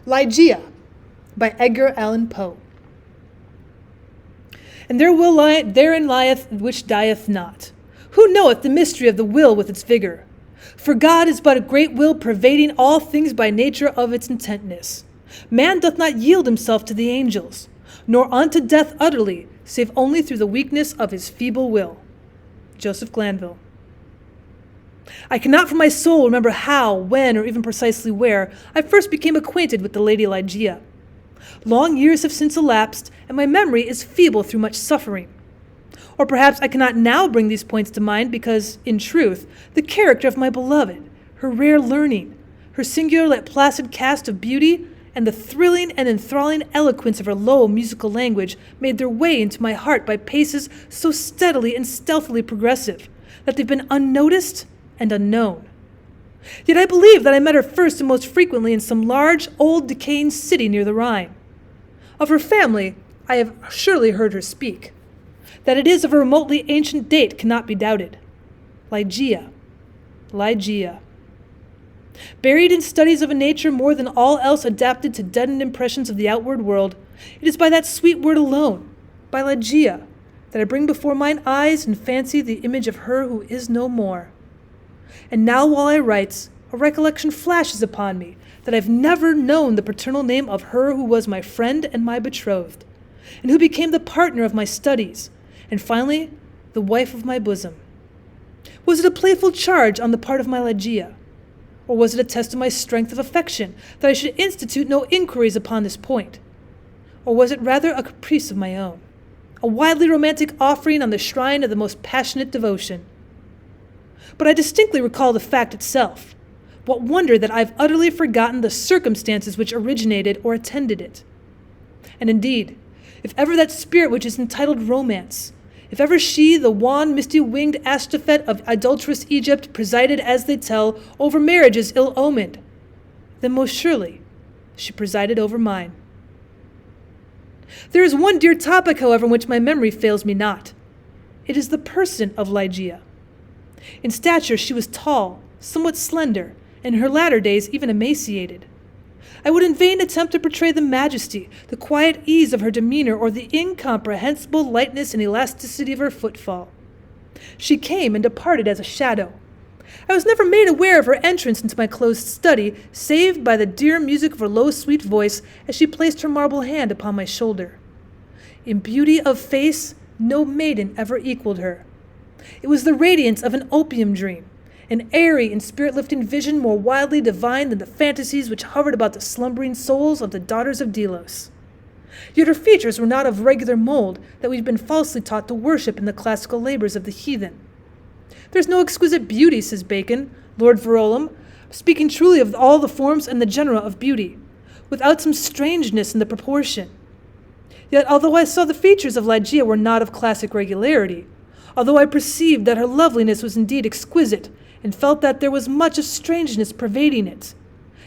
Ligeia by Edgar Allan Poe. And therein lieth which dieth not. Who knoweth the mystery of the will with its vigor? For God is but a great will pervading all things by nature of its intentness. Man doth not yield himself to the angels, nor unto death utterly, save only through the weakness of his feeble will. Joseph Glanville. I cannot for my soul remember how, when, or even precisely where I first became acquainted with the Lady Ligeia. Long years have since elapsed, and my memory is feeble through much suffering. Or perhaps I cannot now bring these points to mind because, in truth, the character of my beloved, her rare learning, her singular yet placid cast of beauty, and the thrilling and enthralling eloquence of her low musical language made their way into my heart by paces so steadily and stealthily progressive that they've been unnoticed and unknown. Yet I believe that I met her first and most frequently in some large, old, decaying city near the Rhine. Of her family, I have surely heard her speak. That it is of a remotely ancient date cannot be doubted. Ligeia. Buried in studies of a nature more than all else adapted to deadened impressions of the outward world, it is by that sweet word alone, by Ligeia, that I bring before mine eyes and fancy the image of her who is no more. And now while I write, a recollection flashes upon me that I have never known the paternal name of her who was my friend and my betrothed, and who became the partner of my studies, and finally, the wife of my bosom. Was it a playful charge on the part of my Ligeia? Or was it a test of my strength of affection that I should institute no inquiries upon this point? Or was it rather a caprice of my own, a wildly romantic offering on the shrine of the most passionate devotion? But I distinctly recall the fact itself. What wonder that I've utterly forgotten the circumstances which originated or attended it. And indeed, if ever that spirit which is entitled romance, if ever she, the wan, misty-winged Astaphet of adulterous Egypt, presided, as they tell, over marriages ill-omened, then most surely she presided over mine. There is one dear topic, however, in which my memory fails me not. It is the person of Ligeia. In stature she was tall, somewhat slender, and in her latter days even emaciated. I would in vain attempt to portray the majesty, the quiet ease of her demeanor, or the incomprehensible lightness and elasticity of her footfall. She came and departed as a shadow. I was never made aware of her entrance into my closed study, save by the dear music of her low, sweet voice as she placed her marble hand upon my shoulder. In beauty of face, no maiden ever equaled her. It was the radiance of an opium dream, an airy and spirit-lifting vision more wildly divine than the fantasies which hovered about the slumbering souls of the daughters of Delos. Yet her features were not of regular mold that we've been falsely taught to worship in the classical labors of the heathen. There's no exquisite beauty, says Bacon, Lord Verulam, speaking truly of all the forms and the genera of beauty, without some strangeness in the proportion. Yet although I saw the features of Ligeia were not of classic regularity, although I perceived that her loveliness was indeed exquisite, and felt that there was much of strangeness pervading it,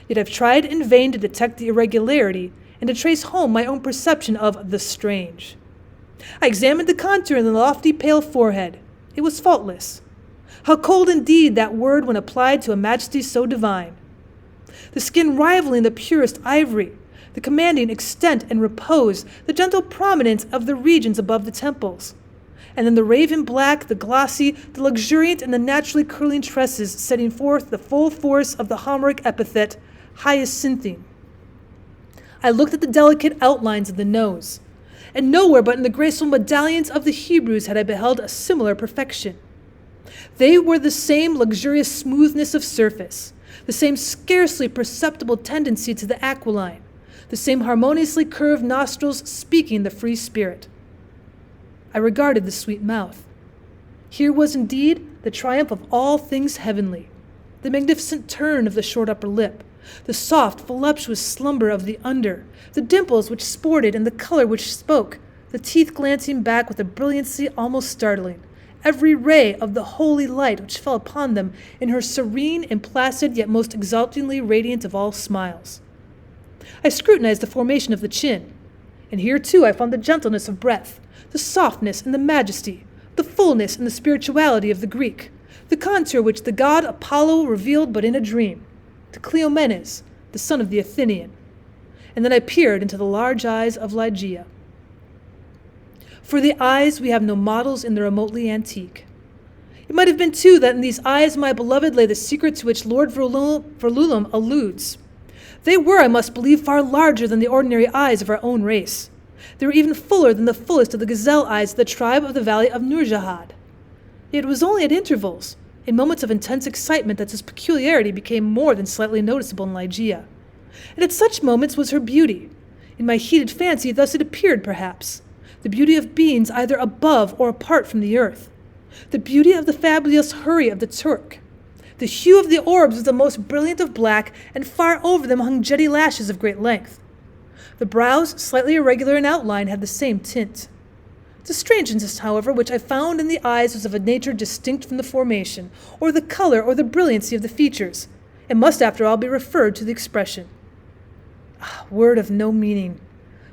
yet I've tried in vain to detect the irregularity and to trace home my own perception of the strange. I examined the contour in the lofty pale forehead. It was faultless. How cold indeed that word when applied to a majesty so divine! The skin rivaling the purest ivory, the commanding extent and repose, the gentle prominence of the regions above the temples, and then the raven black, the glossy, the luxuriant, and the naturally curling tresses setting forth the full force of the Homeric epithet, hyacinthine. I looked at the delicate outlines of the nose, and nowhere but in the graceful medallions of the Hebrews had I beheld a similar perfection. They were the same luxurious smoothness of surface, the same scarcely perceptible tendency to the aquiline, the same harmoniously curved nostrils speaking the free spirit. I regarded the sweet mouth. Here was indeed the triumph of all things heavenly, the magnificent turn of the short upper lip, the soft, voluptuous slumber of the under, the dimples which sported and the color which spoke, the teeth glancing back with a brilliancy almost startling, every ray of the holy light which fell upon them in her serene and placid yet most exultingly radiant of all smiles. I scrutinized the formation of the chin, and here too I found the gentleness of breath, the softness and the majesty, the fullness and the spirituality of the Greek, the contour which the god Apollo revealed but in a dream, to Cleomenes, the son of the Athenian. and then I peered into the large eyes of Ligeia. For the eyes we have no models in the remotely antique. It might have been, too, that in these eyes of my beloved lay the secret to which Lord Verulam alludes. They were, I must believe, far larger than the ordinary eyes of our own race. They were even fuller than the fullest of the gazelle eyes of the tribe of the valley of Nurjahad. Yet it was only at intervals, in moments of intense excitement, that this peculiarity became more than slightly noticeable in Ligeia. And at such moments was her beauty. In my heated fancy thus it appeared, perhaps, the beauty of beings either above or apart from the earth, the beauty of the fabulous Huri of the Turk. The hue of the orbs was the most brilliant of black, and far over them hung jetty lashes of great length. The brows, slightly irregular in outline, had the same tint. The strangeness, however, which I found in the eyes was of a nature distinct from the formation, or the color, or the brilliancy of the features, and must, after all, be referred to the expression. Word of no meaning.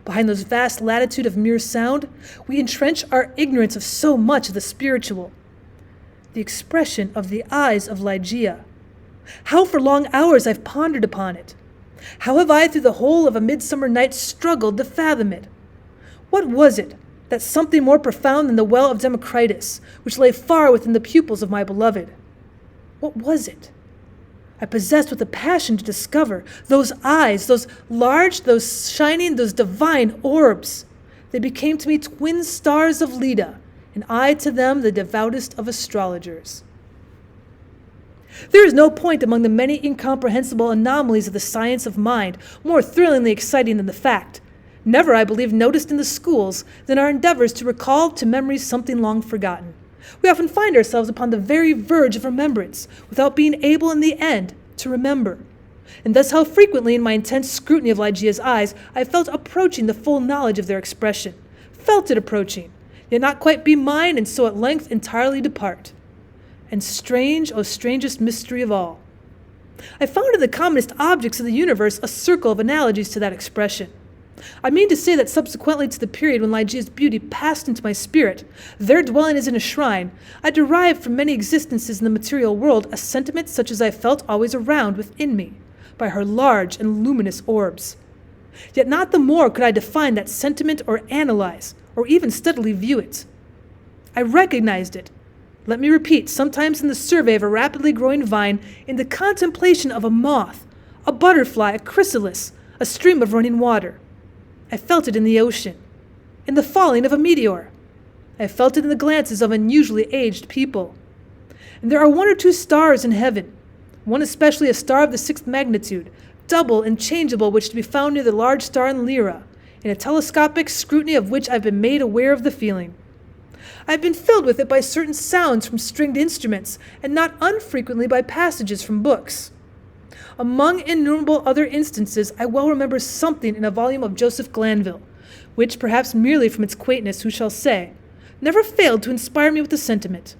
Behind those vast latitude of mere sound, we entrench our ignorance of so much of the spiritual. The expression of the eyes of Ligeia. How for long hours I've pondered upon it. How have I through the whole of a midsummer night struggled to fathom it? What was it, that something more profound than the well of Democritus, which lay far within the pupils of my beloved? What was it? I possessed with a passion to discover those eyes, those large, those shining, those divine orbs. They became to me twin stars of Leda, and I to them the devoutest of astrologers. There is no point among the many incomprehensible anomalies of the science of mind more thrillingly exciting than the fact, never, I believe, noticed in the schools, than our endeavors to recall to memory something long forgotten. We often find ourselves upon the very verge of remembrance, without being able in the end to remember. And thus how frequently in my intense scrutiny of Ligeia's eyes I felt approaching the full knowledge of their expression, felt it approaching, yet not quite be mine, and so at length entirely depart. And strange, O strangest mystery of all, I found in the commonest objects of the universe a circle of analogies to that expression. I mean to say that subsequently to the period when Ligeia's beauty passed into my spirit, there dwelling as in a shrine, I derived from many existences in the material world a sentiment such as I felt always around within me, by her large and luminous orbs. Yet not the more could I define that sentiment or analyze, or even steadily view it. I recognized it, let me repeat, sometimes in the survey of a rapidly growing vine, in the contemplation of a moth, a butterfly, a chrysalis, a stream of running water. I felt it in the ocean, in the falling of a meteor. I felt it in the glances of unusually aged people. And there are one or two stars in heaven, one especially a star of the 6th magnitude, double and changeable, which to be found near the large star in Lyra, in a telescopic scrutiny of which I've been made aware of the feeling. I have been filled with it by certain sounds from stringed instruments, and not unfrequently by passages from books. Among innumerable other instances, I well remember something in a volume of Joseph Glanville, which, perhaps merely from its quaintness, who shall say, never failed to inspire me with the sentiment,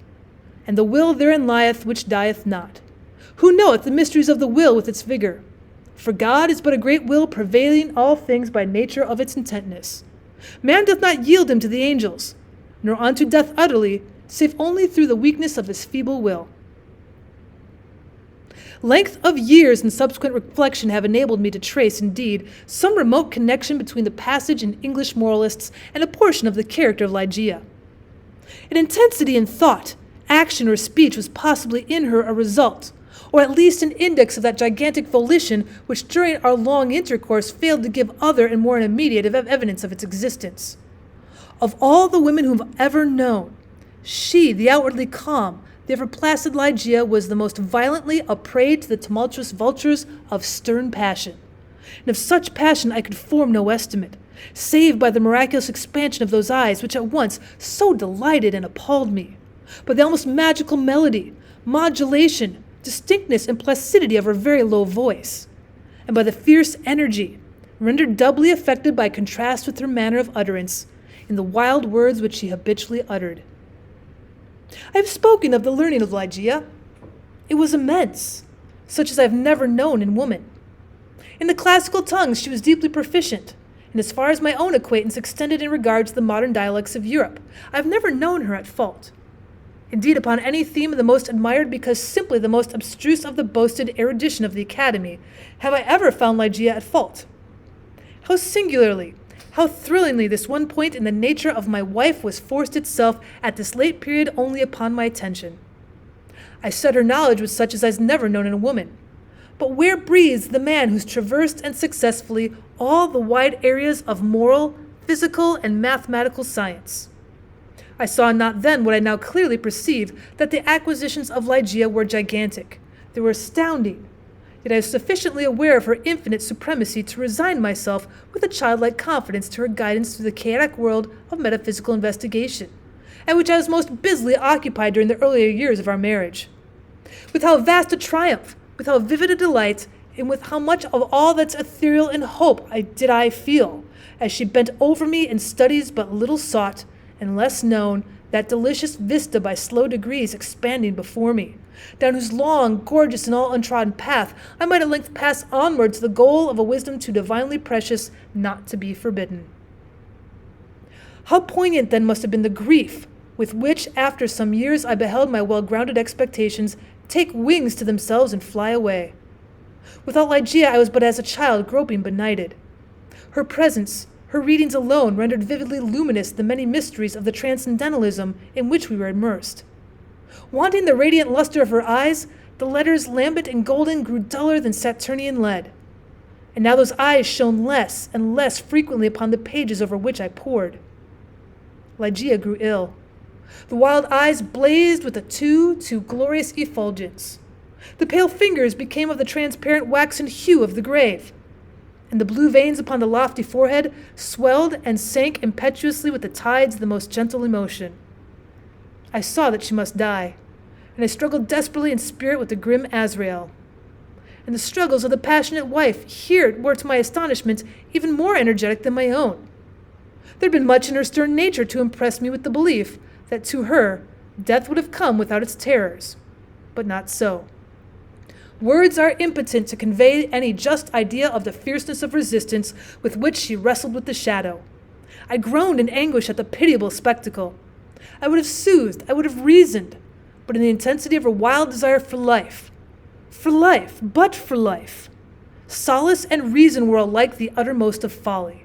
and the will therein lieth which dieth not. Who knoweth the mysteries of the will with its vigor? For God is but a great will prevailing all things by nature of its intentness. Man doth not yield him to the angels, nor unto death utterly, save only through the weakness of his feeble will. Length of years and subsequent reflection have enabled me to trace, indeed, some remote connection between the passage in English moralists and a portion of the character of Ligeia. An intensity in thought, action, or speech was possibly in her a result, or at least an index of that gigantic volition which during our long intercourse failed to give other and more immediate evidence of its existence. Of all the women whom I've ever known, she, the outwardly calm, the ever-placid Ligeia, was the most violently a prey to the tumultuous vultures of stern passion. And of such passion I could form no estimate, save by the miraculous expansion of those eyes which at once so delighted and appalled me, by the almost magical melody, modulation, distinctness, and placidity of her very low voice, and by the fierce energy, rendered doubly effective by contrast with her manner of utterance, in the wild words which she habitually uttered. I have spoken of the learning of Ligeia. It was immense, such as I have never known in woman. In the classical tongues she was deeply proficient, and as far as my own acquaintance extended in regard to the modern dialects of Europe, I have never known her at fault. Indeed, upon any theme of the most admired because simply the most abstruse of the boasted erudition of the Academy, have I ever found Ligeia at fault. How singularly, how thrillingly this one point in the nature of my wife was forced itself at this late period only upon my attention. I said her knowledge was such as I've never known in a woman. But where breathes the man who's traversed and successfully all the wide areas of moral, physical, and mathematical science? I saw not then what I now clearly perceive, that the acquisitions of Ligeia were gigantic. They were astounding. Yet I was sufficiently aware of her infinite supremacy to resign myself with a childlike confidence to her guidance through the chaotic world of metaphysical investigation, at which I was most busily occupied during the earlier years of our marriage. With how vast a triumph, with how vivid a delight, and with how much of all that's ethereal and hope did I feel, as she bent over me in studies but little sought and less known, that delicious vista by slow degrees expanding before me, down whose long, gorgeous, and all untrodden path I might at length pass onward to the goal of a wisdom too divinely precious not to be forbidden. How poignant then must have been the grief with which, after some years, I beheld my well-grounded expectations take wings to themselves and fly away. Without Ligeia, I was but as a child groping benighted. Her presence, her readings alone rendered vividly luminous the many mysteries of the transcendentalism in which we were immersed. Wanting the radiant luster of her eyes, the letters lambent and golden grew duller than Saturnian lead. And now those eyes shone less and less frequently upon the pages over which I pored. Ligeia grew ill. The wild eyes blazed with a too glorious effulgence. The pale fingers became of the transparent waxen hue of the grave, and the blue veins upon the lofty forehead swelled and sank impetuously with the tides of the most gentle emotion. I saw that she must die, and I struggled desperately in spirit with the grim Azrael. And the struggles of the passionate wife here were, to my astonishment, even more energetic than my own. There had been much in her stern nature to impress me with the belief that to her death would have come without its terrors, but not so. Words are impotent to convey any just idea of the fierceness of resistance with which she wrestled with the shadow. I groaned in anguish at the pitiable spectacle. I would have soothed, I would have reasoned, but in the intensity of her wild desire for life, but for life, solace and reason were alike the uttermost of folly.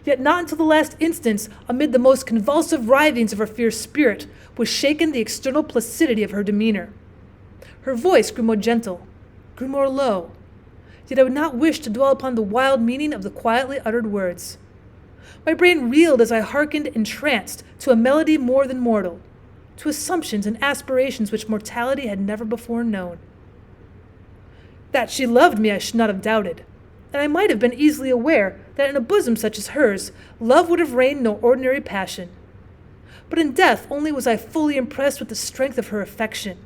Yet not until the last instance, amid the most convulsive writhings of her fierce spirit, was shaken the external placidity of her demeanor. Her voice grew more gentle, grew more low, yet I would not wish to dwell upon the wild meaning of the quietly uttered words. My brain reeled as I hearkened entranced to a melody more than mortal, to assumptions and aspirations which mortality had never before known. That she loved me I should not have doubted, and I might have been easily aware that in a bosom such as hers, love would have reigned no ordinary passion. But in death only was I fully impressed with the strength of her affection.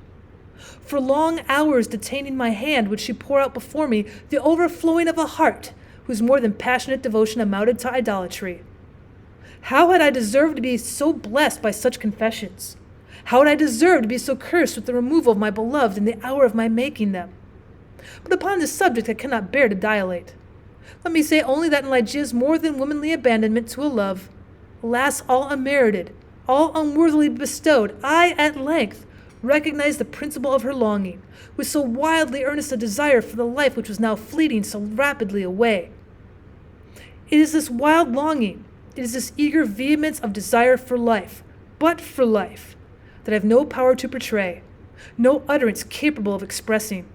For long hours detaining my hand would she pour out before me the overflowing of a heart whose more than passionate devotion amounted to idolatry. How had I deserved to be so blessed by such confessions? How had I deserved to be so cursed with the removal of my beloved in the hour of my making them? But upon this subject I cannot bear to dilate. Let me say only that in Ligeia's more than womanly abandonment to a love, alas, all unmerited, all unworthily bestowed, I at length recognized the principle of her longing, with so wildly earnest a desire for the life which was now fleeting so rapidly away. It is this wild longing, it is this eager vehemence of desire for life, but for life, that I have no power to portray, no utterance capable of expressing.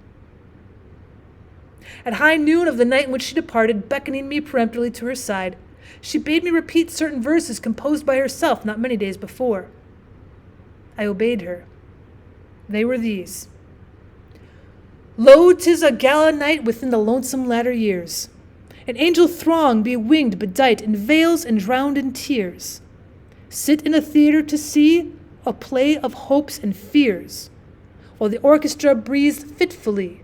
At high noon of the night in which she departed, beckoning me peremptorily to her side, she bade me repeat certain verses composed by herself not many days before. I obeyed her. They were these: Lo, 'tis a gala night within the lonesome latter years. An angel throng, bewinged, bedight in veils and drowned in tears, sit in a theater to see a play of hopes and fears, while the orchestra breathes fitfully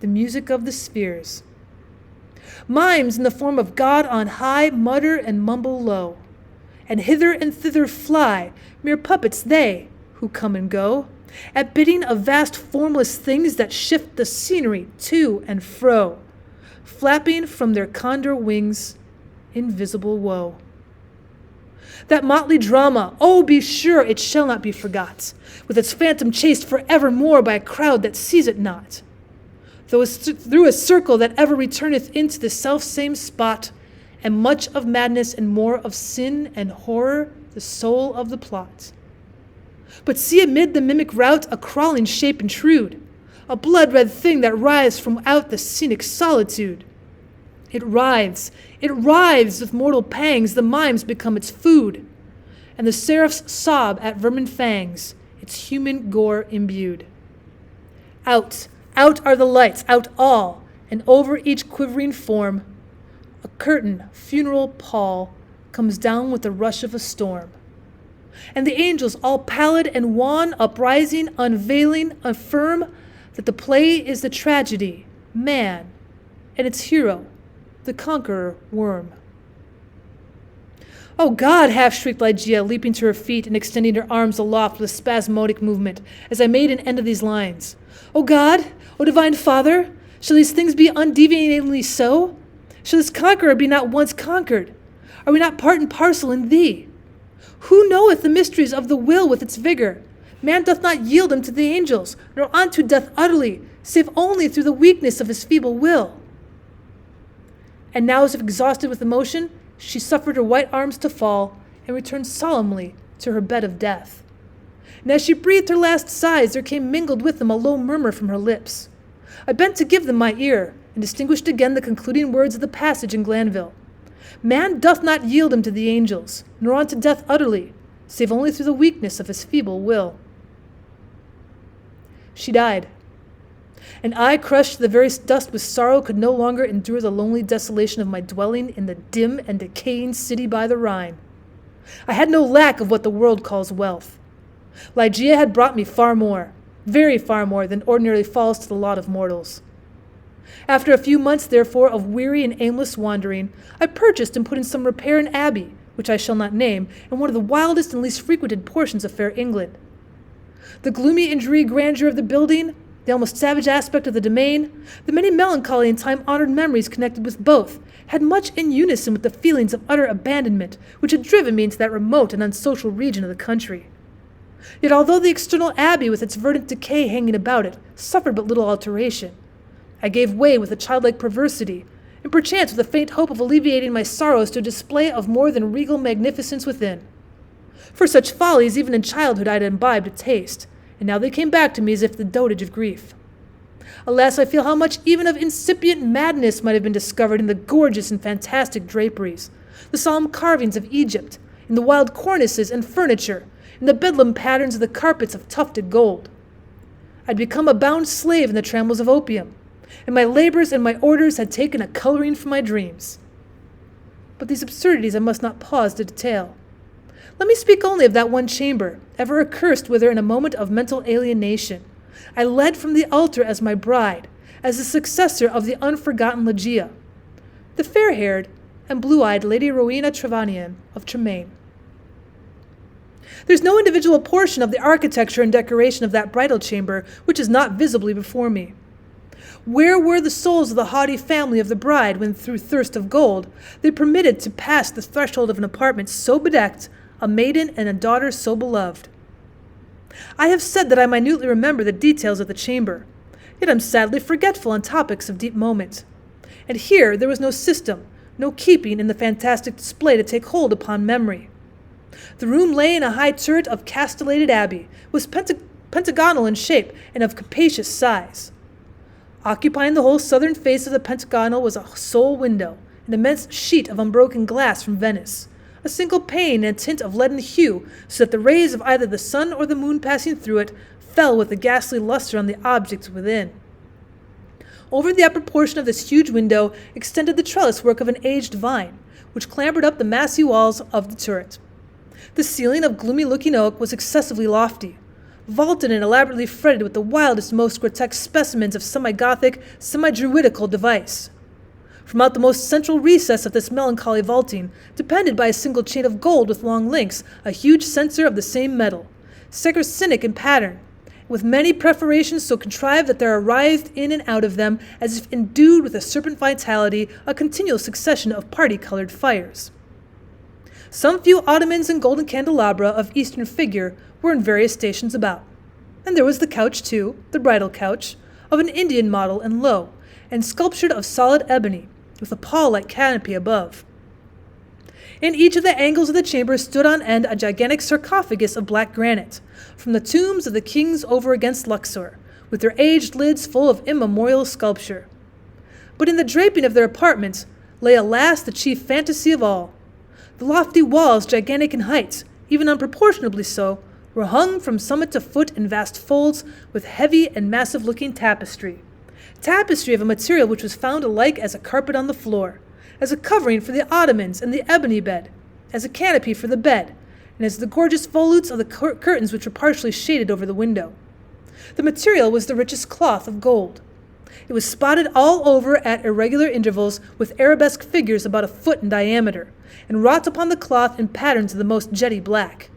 the music of the spheres. Mimes in the form of God on high mutter and mumble low, and hither and thither fly, mere puppets they, who come and go, at bidding of vast formless things that shift the scenery to and fro, flapping from their condor wings invisible woe. That motley drama, oh, be sure it shall not be forgot, with its phantom chased forevermore by a crowd that sees it not, though through a circle that ever returneth into the self-same spot, and much of madness and more of sin and horror the soul of the plot. But see amid the mimic rout a crawling shape intrude, a blood-red thing that writhes from out the scenic solitude. It writhes with mortal pangs, the mimes become its food, and the seraphs sob at vermin fangs, its human gore imbued. Out are the lights, out all, and over each quivering form, a curtain, funeral pall, comes down with the rush of a storm. And the angels, all pallid and wan, uprising, unveiling, affirm that the play is the tragedy, man, and its hero, the conqueror worm. "Oh God!" half-shrieked Ligeia, leaping to her feet and extending her arms aloft with a spasmodic movement, as I made an end of these lines. "O God! O Divine Father! Shall these things be undeviatingly so? Shall this conqueror be not once conquered? Are we not part and parcel in thee? Who knoweth the mysteries of the will with its vigor? Man doth not yield him to the angels, nor unto death utterly, save only through the weakness of his feeble will." And now, as if exhausted with emotion, she suffered her white arms to fall and returned solemnly to her bed of death. And as she breathed her last sighs, there came mingled with them a low murmur from her lips. I bent to give them my ear, and distinguished again the concluding words of the passage in Glanville. "Man doth not yield him to the angels, nor unto death utterly, save only through the weakness of his feeble will." She died, and I, crushed to the very dust with sorrow, could no longer endure the lonely desolation of my dwelling in the dim and decaying city by the Rhine. I had no lack of what the world calls wealth. Ligeia had brought me far more, very far more, than ordinarily falls to the lot of mortals. After a few months, therefore, of weary and aimless wandering, I purchased and put in some repair an abbey, which I shall not name, in one of the wildest and least frequented portions of fair England. The gloomy and dreary grandeur of the building, the almost savage aspect of the domain, the many melancholy and time-honored memories connected with both, had much in unison with the feelings of utter abandonment which had driven me into that remote and unsocial region of the country. Yet although the external abbey, with its verdant decay hanging about it, suffered but little alteration, I gave way with a childlike perversity, and perchance with a faint hope of alleviating my sorrows, to a display of more than regal magnificence within. For such follies even in childhood I had imbibed a taste, and now they came back to me as if the dotage of grief. Alas, I feel how much even of incipient madness might have been discovered in the gorgeous and fantastic draperies, the solemn carvings of Egypt, in the wild cornices and furniture, in the bedlam patterns of the carpets of tufted gold. I'd become a bound slave in the trammels of opium, and my labors and my orders had taken a coloring from my dreams. But these absurdities I must not pause to detail. Let me speak only of that one chamber, ever accursed, whither in a moment of mental alienation I led from the altar as my bride, as the successor of the unforgotten Ligeia, the fair-haired and blue-eyed Lady Rowena Trevanion of Tremaine. There's no individual portion of the architecture and decoration of that bridal chamber which is not visibly before me. Where were the souls of the haughty family of the bride when, through thirst of gold, they permitted to pass the threshold of an apartment so bedecked, a maiden and a daughter so beloved? I have said that I minutely remember the details of the chamber, yet am sadly forgetful on topics of deep moment. And here there was no system, no keeping in the fantastic display to take hold upon memory. The room lay in a high turret of castellated abbey, was pentagonal in shape and of capacious size. Occupying the whole southern face of the pentagonal was a sole window, an immense sheet of unbroken glass from Venice, a single pane and a tint of leaden hue, so that the rays of either the sun or the moon passing through it fell with a ghastly luster on the objects within. Over the upper portion of this huge window extended the trellis work of an aged vine, which clambered up the massy walls of the turret. The ceiling of gloomy-looking oak was excessively lofty, vaulted and elaborately fretted with the wildest, most grotesque specimens of semi-Gothic, semi-Druidical device. From out the most central recess of this melancholy vaulting depended by a single chain of gold with long links a huge censer of the same metal, saracenic in pattern, with many perforations so contrived that there writhed in and out of them, as if endued with a serpent vitality, a continual succession of party-colored fires. Some few ottomans and golden candelabra of Eastern figure were in various stations about, and there was the couch too, the bridal couch, of an Indian model and low, and sculptured of solid ebony, with a pall-like canopy above. In each of the angles of the chamber stood on end a gigantic sarcophagus of black granite, from the tombs of the kings over against Luxor, with their aged lids full of immemorial sculpture. But in the draping of their apartments lay alas the chief fantasy of all. The lofty walls, gigantic in height, even unproportionably so, were hung from summit to foot in vast folds with heavy and massive-looking tapestry. Tapestry of a material which was found alike as a carpet on the floor, as a covering for the ottomans and the ebony bed, as a canopy for the bed, and as the gorgeous volutes of the curtains which were partially shaded over the window. The material was the richest cloth of gold. It was spotted all over at irregular intervals with arabesque figures about a foot in diameter, and wrought upon the cloth in patterns of the most jetty black.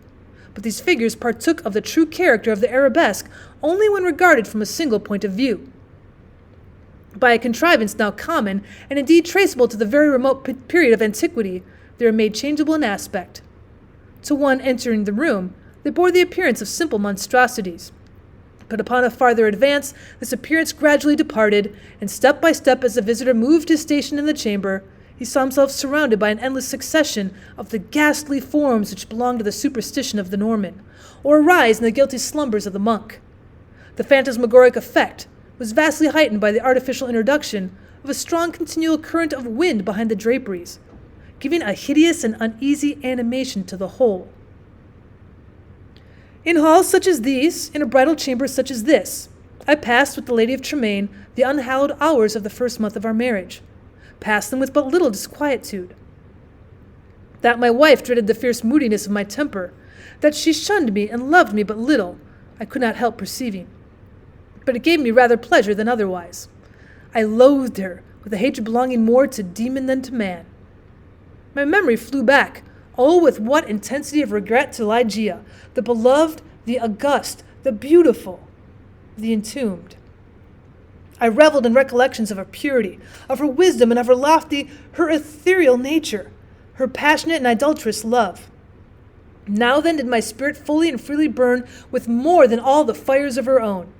But these figures partook of the true character of the arabesque only when regarded from a single point of view. By a contrivance now common, and indeed traceable to the very remote period of antiquity, they were made changeable in aspect. To one entering the room, they bore the appearance of simple monstrosities. But upon a farther advance, this appearance gradually departed, and step by step as the visitor moved his station in the chamber, he saw himself surrounded by an endless succession of the ghastly forms which belonged to the superstition of the Norman, or arise in the guilty slumbers of the monk. The phantasmagoric effect was vastly heightened by the artificial introduction of a strong continual current of wind behind the draperies, giving a hideous and uneasy animation to the whole. In halls such as these, in a bridal chamber such as this, I passed with the Lady of Tremaine the unhallowed hours of the first month of our marriage, passed them with but little disquietude. That my wife dreaded the fierce moodiness of my temper, that she shunned me and loved me but little, I could not help perceiving. But it gave me rather pleasure than otherwise. I loathed her, with a hatred belonging more to demon than to man. My memory flew back, oh, with what intensity of regret, to Ligeia, the beloved, the august, the beautiful, the entombed. I reveled in recollections of her purity, of her wisdom, and of her lofty, her ethereal nature, her passionate and idolatrous love. Now then did my spirit fully and freely burn with more than all the fires of her own.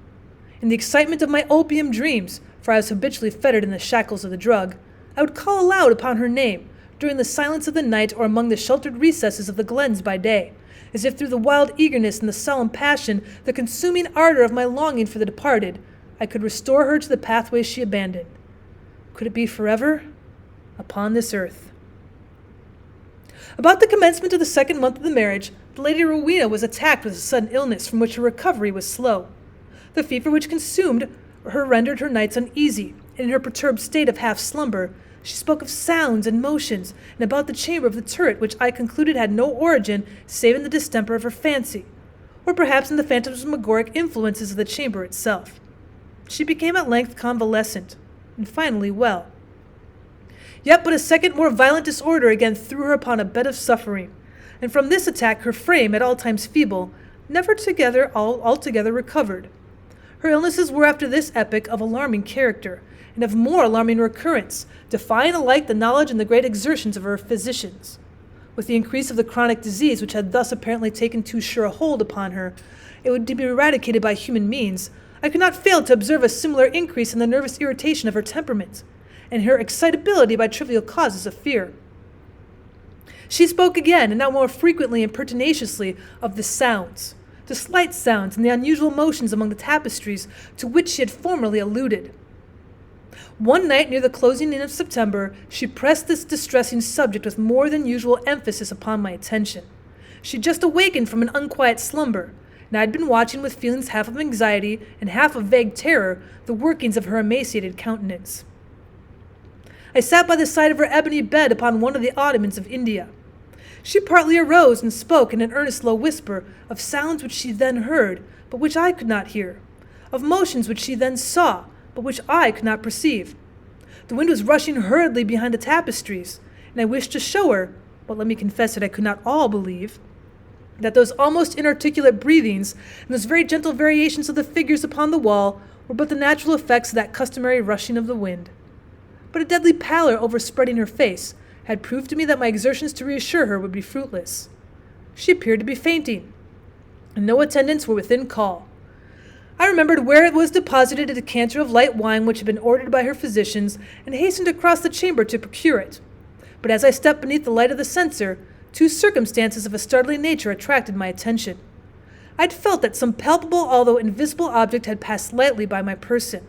In the excitement of my opium dreams, for I was habitually fettered in the shackles of the drug, I would call aloud upon her name, during the silence of the night or among the sheltered recesses of the glens by day, as if through the wild eagerness and the solemn passion, the consuming ardor of my longing for the departed, I could restore her to the pathways she abandoned. Could it be forever? Upon this earth. About the commencement of the second month of the marriage, the Lady Rowena was attacked with a sudden illness from which her recovery was slow. The fever which consumed her rendered her nights uneasy, and in her perturbed state of half-slumber, she spoke of sounds and motions, and about the chamber of the turret which I concluded had no origin save in the distemper of her fancy, or perhaps in the phantasmagoric influences of the chamber itself. She became at length convalescent, and finally well. Yet but a second more violent disorder again threw her upon a bed of suffering, and from this attack her frame, at all times feeble, never altogether recovered. Her illnesses were after this epoch of alarming character, and of more alarming recurrence, defying alike the knowledge and the great exertions of her physicians. With the increase of the chronic disease which had thus apparently taken too sure a hold upon her, it would be eradicated by human means, I could not fail to observe a similar increase in the nervous irritation of her temperament, and her excitability by trivial causes of fear. She spoke again, and now more frequently and pertinaciously, of the sounds, the slight sounds and the unusual motions among the tapestries to which she had formerly alluded. One night near the closing in of September, she pressed this distressing subject with more than usual emphasis upon my attention. She had just awakened from an unquiet slumber, and I had been watching with feelings half of anxiety and half of vague terror the workings of her emaciated countenance. I sat by the side of her ebony bed upon one of the ottomans of India. She partly arose and spoke in an earnest low whisper of sounds which she then heard, but which I could not hear, of motions which she then saw, but which I could not perceive. The wind was rushing hurriedly behind the tapestries, and I wished to show her, but let me confess that I could not all believe, that those almost inarticulate breathings and those very gentle variations of the figures upon the wall were but the natural effects of that customary rushing of the wind. But a deadly pallor overspreading her face had proved to me that my exertions to reassure her would be fruitless. She appeared to be fainting, and no attendants were within call. I remembered where it was deposited a decanter of light wine which had been ordered by her physicians, and hastened across the chamber to procure it. But as I stepped beneath the light of the censer, two circumstances of a startling nature attracted my attention. I'd felt that some palpable although invisible object had passed lightly by my person,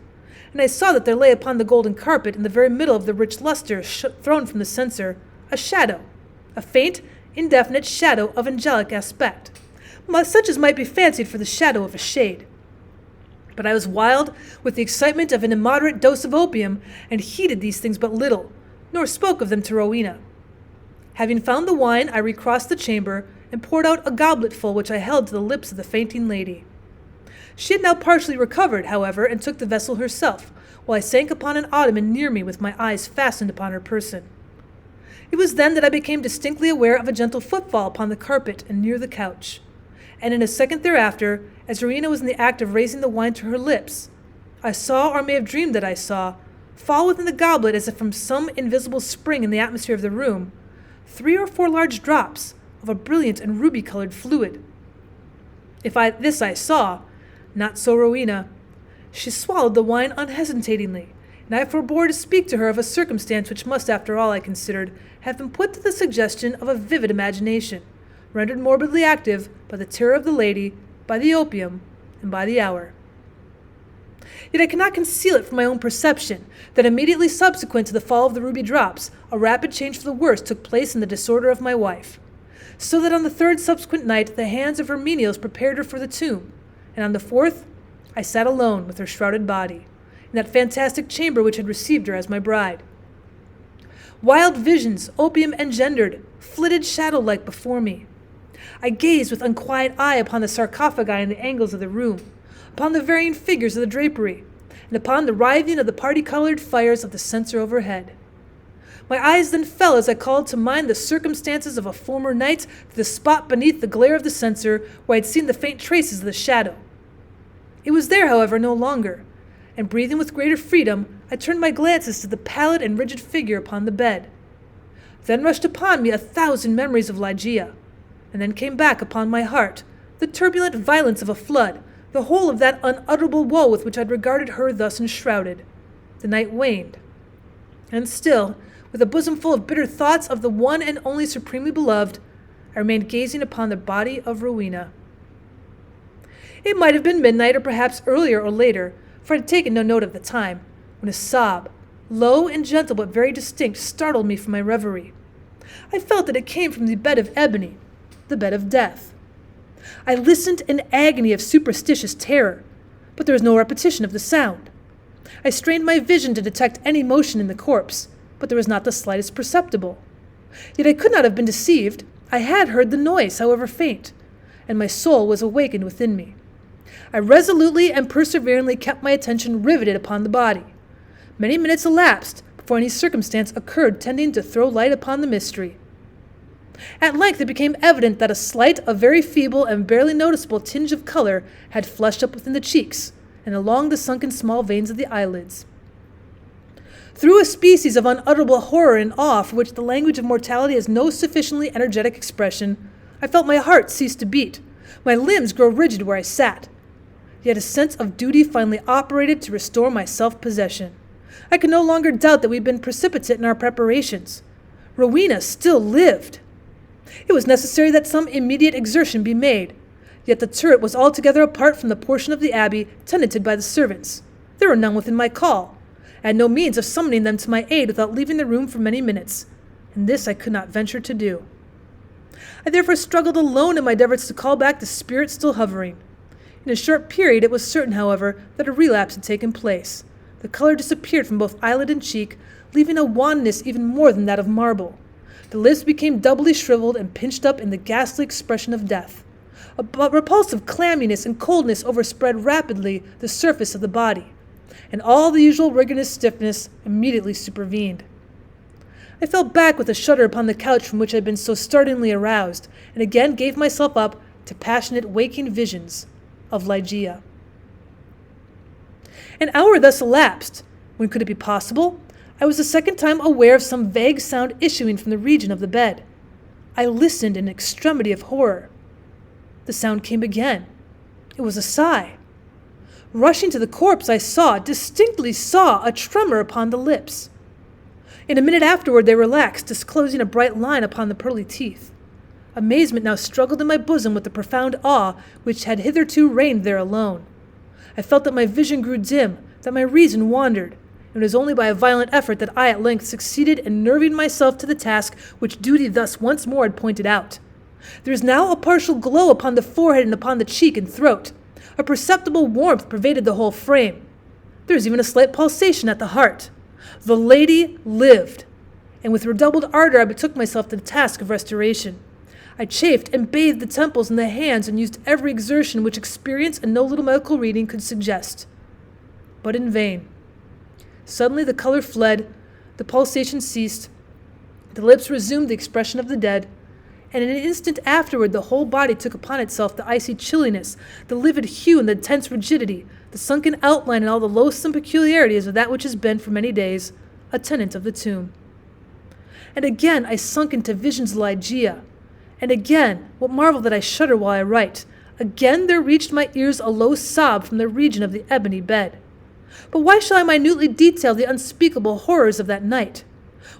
and I saw that there lay upon the golden carpet in the very middle of the rich luster thrown from the censer a shadow, a faint, indefinite shadow of angelic aspect, such as might be fancied for the shadow of a shade. But I was wild with the excitement of an immoderate dose of opium, and heeded these things but little, nor spoke of them to Rowena. Having found the wine, I recrossed the chamber, and poured out a gobletful which I held to the lips of the fainting lady. She had now partially recovered, however, and took the vessel herself, while I sank upon an ottoman near me with my eyes fastened upon her person. It was then that I became distinctly aware of a gentle footfall upon the carpet and near the couch, and in a second thereafter, as Rowena was in the act of raising the wine to her lips, I saw, or may have dreamed that I saw, fall within the goblet as if from some invisible spring in the atmosphere of the room, 3 or 4 large drops of a brilliant and ruby-colored fluid. This I saw, not so Rowena. She swallowed the wine unhesitatingly, and I forbore to speak to her of a circumstance which must, after all, I considered, have been put to the suggestion of a vivid imagination, rendered morbidly active by the terror of the lady, by the opium, and by the hour. Yet I cannot conceal it from my own perception that immediately subsequent to the fall of the ruby drops, a rapid change for the worse took place in the disorder of my wife, so that on the 3rd subsequent night the hands of her menials prepared her for the tomb, and on the 4th I sat alone with her shrouded body, in that fantastic chamber which had received her as my bride. Wild visions, opium engendered, flitted shadow-like before me. I gazed with unquiet eye upon the sarcophagi in the angles of the room, upon the varying figures of the drapery, and upon the writhing of the party-colored fires of the censer overhead. My eyes then fell as I called to mind the circumstances of a former night to the spot beneath the glare of the censer where I had seen the faint traces of the shadow. It was there, however, no longer, and breathing with greater freedom, I turned my glances to the pallid and rigid figure upon the bed. Then rushed upon me 1,000 memories of Ligeia, and then came back upon my heart the turbulent violence of a flood, the whole of that unutterable woe with which I had regarded her thus enshrouded. The night waned, and still, with a bosom full of bitter thoughts of the one and only supremely beloved, I remained gazing upon the body of Rowena. It might have been midnight, or perhaps earlier or later, for I had taken no note of the time, when a sob, low and gentle but very distinct, startled me from my reverie. I felt that it came from the bed of ebony, the bed of death. I listened in agony of superstitious terror, but there was no repetition of the sound. I strained my vision to detect any motion in the corpse, but there was not the slightest perceptible. Yet I could not have been deceived. I had heard the noise, however faint, and my soul was awakened within me. I resolutely and perseveringly kept my attention riveted upon the body. Many minutes elapsed before any circumstance occurred tending to throw light upon the mystery. At length it became evident that a very feeble and barely noticeable tinge of color had flushed up within the cheeks and along the sunken small veins of the eyelids. Through a species of unutterable horror and awe for which the language of mortality has no sufficiently energetic expression, I felt my heart cease to beat, my limbs grow rigid where I sat. Yet a sense of duty finally operated to restore my self-possession. I could no longer doubt that we had been precipitate in our preparations. Rowena still lived. It was necessary that some immediate exertion be made, yet the turret was altogether apart from the portion of the abbey tenanted by the servants. There were none within my call. I had no means of summoning them to my aid without leaving the room for many minutes, and this I could not venture to do. I therefore struggled alone in my endeavors to call back the spirit still hovering. In a short period it was certain, however, that a relapse had taken place. The color disappeared from both eyelid and cheek, leaving a wanness even more than that of marble. The lips became doubly shriveled and pinched up in the ghastly expression of death. A repulsive clamminess and coldness overspread rapidly the surface of the body, and all the usual rigorous stiffness immediately supervened. I fell back with a shudder upon the couch from which I had been so startlingly aroused, and again gave myself up to passionate waking visions of Ligeia. An hour thus elapsed, when could it be possible? I was a second time aware of some vague sound issuing from the region of the bed. I listened in extremity of horror. The sound came again. It was a sigh. Rushing to the corpse, I distinctly saw a tremor upon the lips. In a minute afterward they relaxed, disclosing a bright line upon the pearly teeth. Amazement now struggled in my bosom with the profound awe which had hitherto reigned there alone. I felt that my vision grew dim, that my reason wandered, and it was only by a violent effort that I at length succeeded in nerving myself to the task which duty thus once more had pointed out. There is now a partial glow upon the forehead and upon the cheek and throat. A perceptible warmth pervaded the whole frame. There is even a slight pulsation at the heart. The lady lived, and with redoubled ardor I betook myself to the task of restoration. I chafed and bathed the temples and the hands and used every exertion which experience and no little medical reading could suggest. But in vain. Suddenly the color fled, the pulsation ceased, the lips resumed the expression of the dead, and in an instant afterward the whole body took upon itself the icy chilliness, the livid hue and the tense rigidity, the sunken outline and all the loathsome peculiarities of that which has been for many days a tenant of the tomb. And again I sunk into visions of Ligeia, and again, what marvel that I shudder while I write, again there reached my ears a low sob from the region of the ebony bed. But why shall I minutely detail the unspeakable horrors of that night?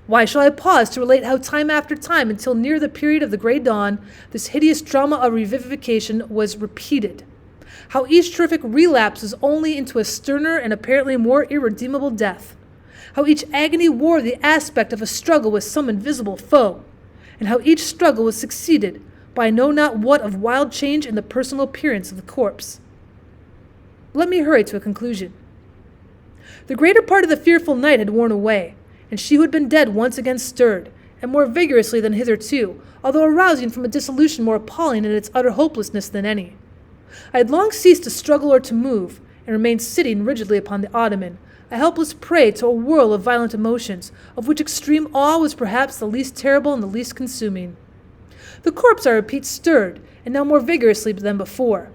Why shall I pause to relate how time after time, until near the period of the grey dawn, this hideous drama of revivification was repeated? How each terrific relapse was only into a sterner and apparently more irredeemable death? How each agony wore the aspect of a struggle with some invisible foe? And how each struggle was succeeded by I know not what of wild change in the personal appearance of the corpse? Let me hurry to a conclusion. The greater part of the fearful night had worn away, and she who had been dead once again stirred, and more vigorously than hitherto, although arousing from a dissolution more appalling in its utter hopelessness than any. I had long ceased to struggle or to move, and remained sitting rigidly upon the ottoman, a helpless prey to a whirl of violent emotions, of which extreme awe was perhaps the least terrible and the least consuming. The corpse, I repeat, stirred, and now more vigorously than before.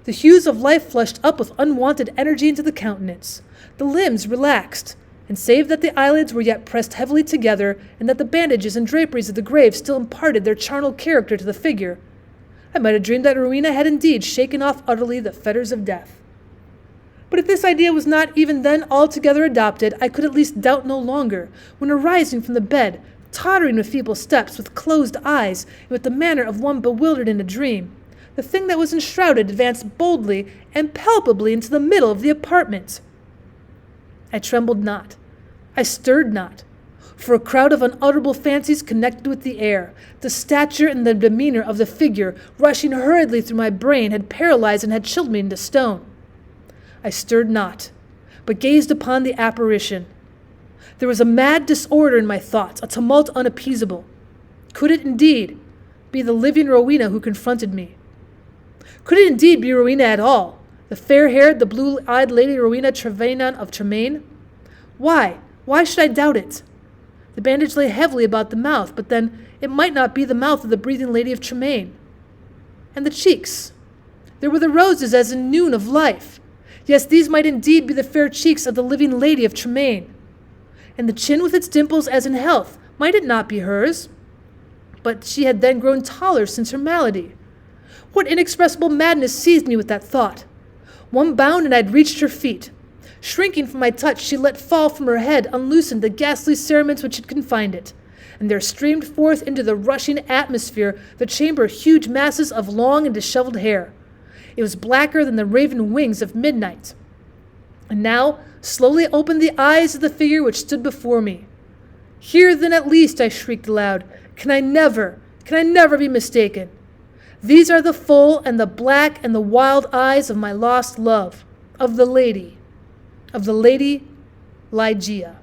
The hues of life flushed up with unwonted energy into the countenance. The limbs relaxed, and save that the eyelids were yet pressed heavily together, and that the bandages and draperies of the grave still imparted their charnel character to the figure, I might have dreamed that Rowena had indeed shaken off utterly the fetters of death. But if this idea was not even then altogether adopted, I could at least doubt no longer, when arising from the bed, tottering with feeble steps, with closed eyes, and with the manner of one bewildered in a dream, the thing that was enshrouded advanced boldly and palpably into the middle of the apartment. I trembled not. I stirred not. For a crowd of unutterable fancies connected with the air, the stature and the demeanor of the figure, rushing hurriedly through my brain, had paralyzed and had chilled me into stone. I stirred not, but gazed upon the apparition. There was a mad disorder in my thoughts, a tumult unappeasable. Could it indeed be the living Rowena who confronted me? Could it indeed be Rowena at all, the fair-haired, the blue-eyed Lady Rowena Trevenant of Tremaine? Why should I doubt it? The bandage lay heavily about the mouth, but then it might not be the mouth of the breathing Lady of Tremaine. And the cheeks? There were the roses as in noon of life. Yes, these might indeed be the fair cheeks of the living Lady of Tremaine. And the chin with its dimples as in health, might it not be hers? But she had then grown taller since her malady. What inexpressible madness seized me with that thought? One bound and I had reached her feet. Shrinking from my touch, she let fall from her head, unloosened the ghastly cerements which had confined it, and there streamed forth into the rushing atmosphere the chamber huge masses of long and disheveled hair. It was blacker than the raven wings of midnight. And now slowly opened the eyes of the figure which stood before me. Here then at least, I shrieked aloud, can I never be mistaken? These are the full and the black and the wild eyes of my lost love, of the Lady Ligeia.